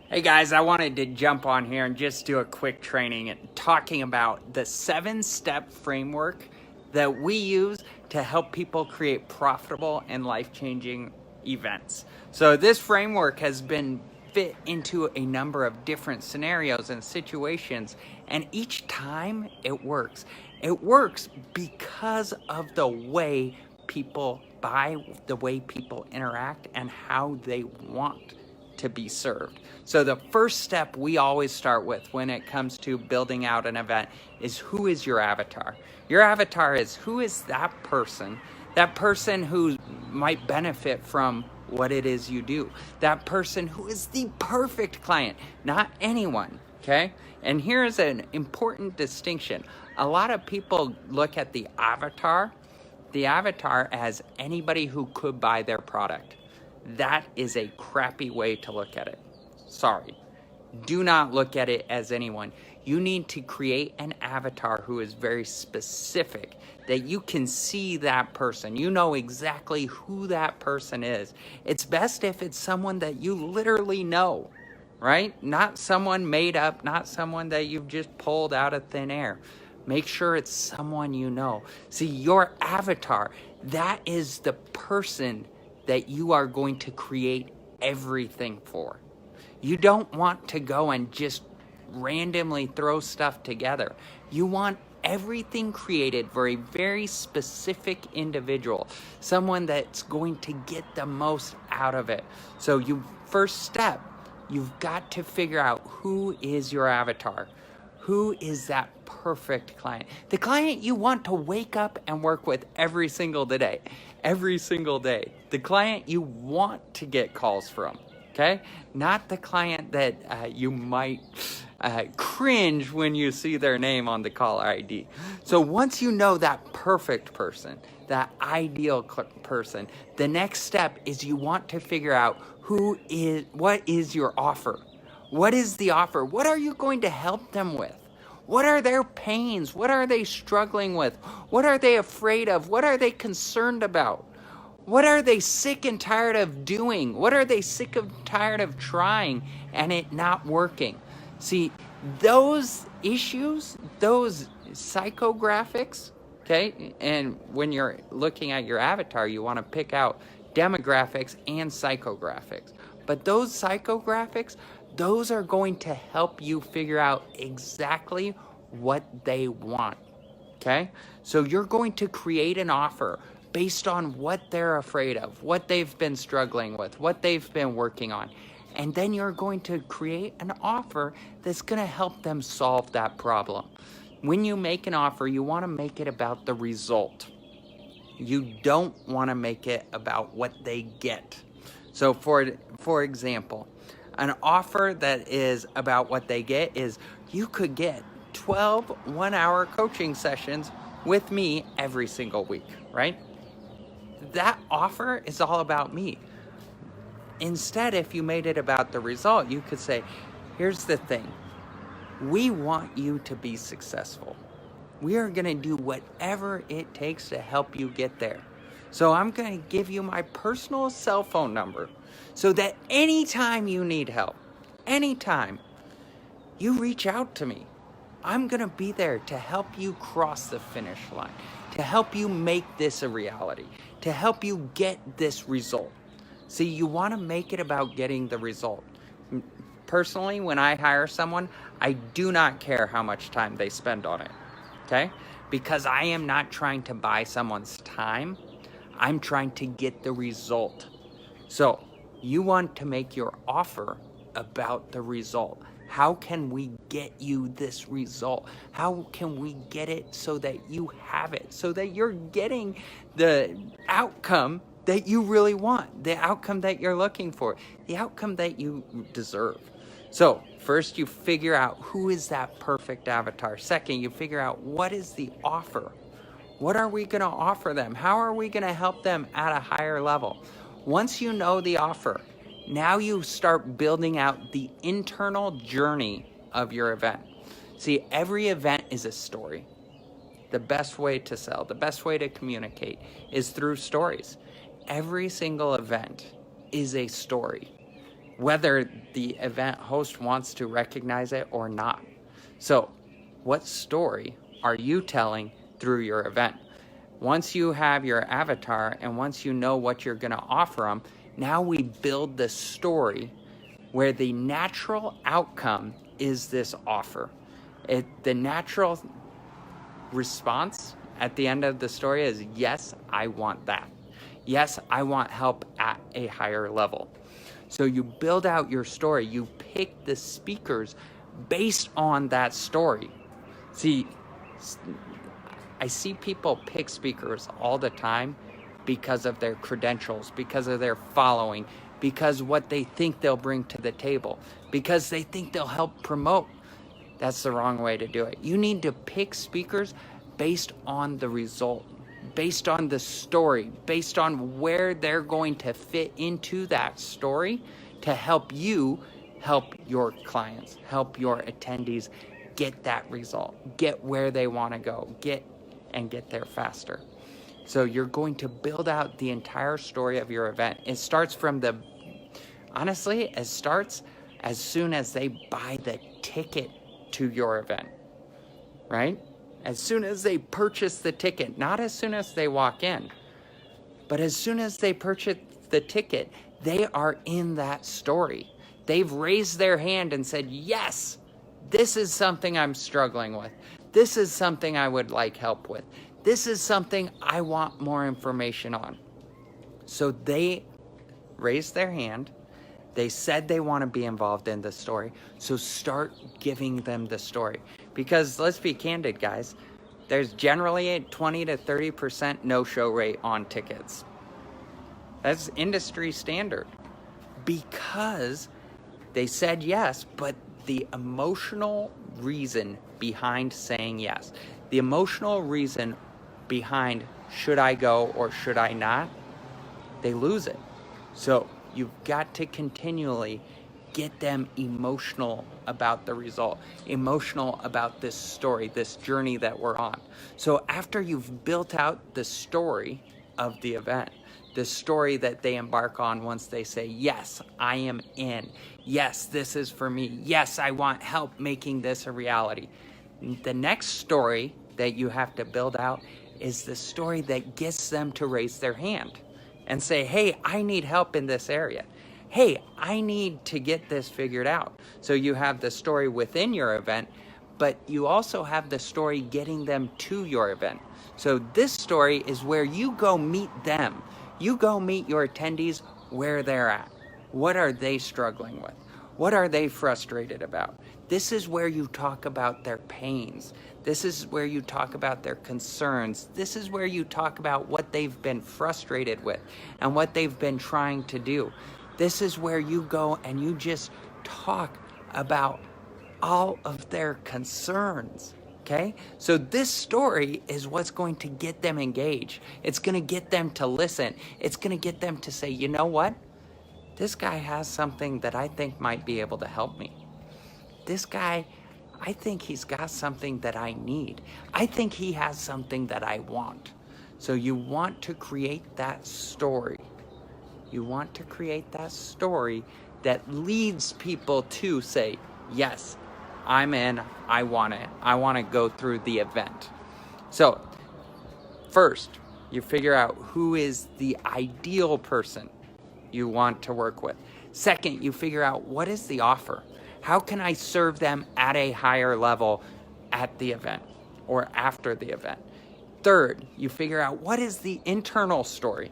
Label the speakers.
Speaker 1: Hey guys, I wanted to jump on here and just do a quick training and talking about the 7-step framework that we use to help people create profitable and life-changing events. So this framework has been fit into a number of different scenarios and situations, and each time it works. It works because of the way people buy, the way people interact, and how they want to be served. So the first step we always start with when it comes to building out an event is, who is your avatar? Your avatar is, who is that person who might benefit from what it is you do, that person who is the perfect client, not anyone, okay? And here's an important distinction. A lot of people look at the avatar as anybody who could buy their product. That is a crappy way to look at it. Sorry. Do not look at it as anyone. You need to create an avatar who is very specific, that you can see that person. You know exactly who that person is. It's best if it's someone that you literally know, right? Not someone made up, not someone that you've just pulled out of thin air. Make sure it's someone you know. See, your avatar, that is the person that you are going to create everything for. You don't want to go and just randomly throw stuff together. You want everything created for a very specific individual, someone that's going to get the most out of it. So first step, you've got to figure out who is your avatar. Who is that perfect client? The client you want to wake up and work with every single day. Every single day. The client you want to get calls from, okay? Not the client that you might cringe when you see their name on the caller ID. So once you know that perfect person, that ideal person, the next step is you want to figure out what is your offer? What is the offer? What are you going to help them with? What are their pains? What are they struggling with? What are they afraid of? What are they concerned about? What are they sick and tired of doing? What are they sick and tired of trying and it not working? See, those issues, those psychographics, okay? And when you're looking at your avatar, you want to pick out demographics and psychographics. But those psychographics, those are going to help you figure out exactly what they want, okay? So you're going to create an offer based on what they're afraid of, what they've been struggling with, what they've been working on. And then you're going to create an offer that's going to help them solve that problem. When you make an offer, you want to make it about the result. You don't want to make it about what they get. So for example, an offer that is about what they get is, you could get 12 one-hour coaching sessions with me every single week, right? That offer is all about me. Instead, if you made it about the result, you could say, here's the thing. We want you to be successful. We are going to do whatever it takes to help you get there. So I'm going to give you my personal cell phone number so that anytime you need help, anytime, you reach out to me. I'm going to be there to help you cross the finish line, to help you make this a reality, to help you get this result. See, you want to make it about getting the result. Personally, when I hire someone, I do not care how much time they spend on it, okay? Because I am not trying to buy someone's time. I'm trying to get the result. So you want to make your offer about the result. How can we get you this result? How can we get it so that you have it, so that you're getting the outcome that you really want, the outcome that you're looking for, the outcome that you deserve? So first, you figure out who is that perfect avatar. Second, you figure out what is the offer. What are we going to offer them? How are we going to help them at a higher level? Once you know the offer, now you start building out the internal journey of your event. See, every event is a story. The best way to sell, the best way to communicate is through stories. Every single event is a story. whether the event host wants to recognize it or not. So, what story are you telling through your event? Once you have your avatar and once you know what you're going to offer them, now we build the story where the natural outcome is this offer. The natural response at the end of the story is, yes, I want that. Yes, I want help at a higher level. So you build out your story. You pick the speakers based on that story. See, I see people pick speakers all the time because of their credentials, because of their following, because what they think they'll bring to the table, because they think they'll help promote. That's the wrong way to do it. You need to pick speakers based on the result, based on the story, based on where they're going to fit into that story to help you help your clients, help your attendees get that result, get where they want to go, get there faster. So you're going to build out the entire story of your event. It starts honestly, it starts as soon as they buy the ticket to your event, right? As soon as they purchase the ticket, not as soon as they walk in, but as soon as they purchase the ticket, they are in that story. They've raised their hand and said, yes, this is something I'm struggling with. This is something I would like help with. This is something I want more information on. So they raised their hand. They said they want to be involved in the story. So start giving them the story. Because let's be candid, guys. There's generally a 20 to 30% no-show rate on tickets. That's industry standard. Because they said yes, but the emotional reason behind saying yes, the emotional reason behind should I go or should I not, they lose it. So you've got to continually get them emotional about the result, emotional about this story, this journey that we're on. So after you've built out the story of the event, the story that they embark on once they say, yes, I am in. Yes, this is for me. Yes, I want help making this a reality. The next story that you have to build out is the story that gets them to raise their hand and say, hey, I need help in this area. Hey, I need to get this figured out. So you have the story within your event, but you also have the story getting them to your event. So this story is where you go meet them. You go meet your attendees where they're at. What are they struggling with? What are they frustrated about? This is where you talk about their pains. This is where you talk about their concerns. This is where you talk about what they've been frustrated with and what they've been trying to do. This is where you go and you just talk about all of their concerns. Okay? So this story is what's going to get them engaged. It's going to get them to listen. It's going to get them to say, you know what? This guy has something that I think might be able to help me. This guy, I think he's got something that I need. I think he has something that I want. So you want to create that story. You want to create that story that leads people to say, yes, I'm in, I want it. I want to go through the event. So first, you figure out who is the ideal person you want to work with. Second, you figure out what is the offer. How can I serve them at a higher level at the event or after the event? Third, you figure out what is the internal story.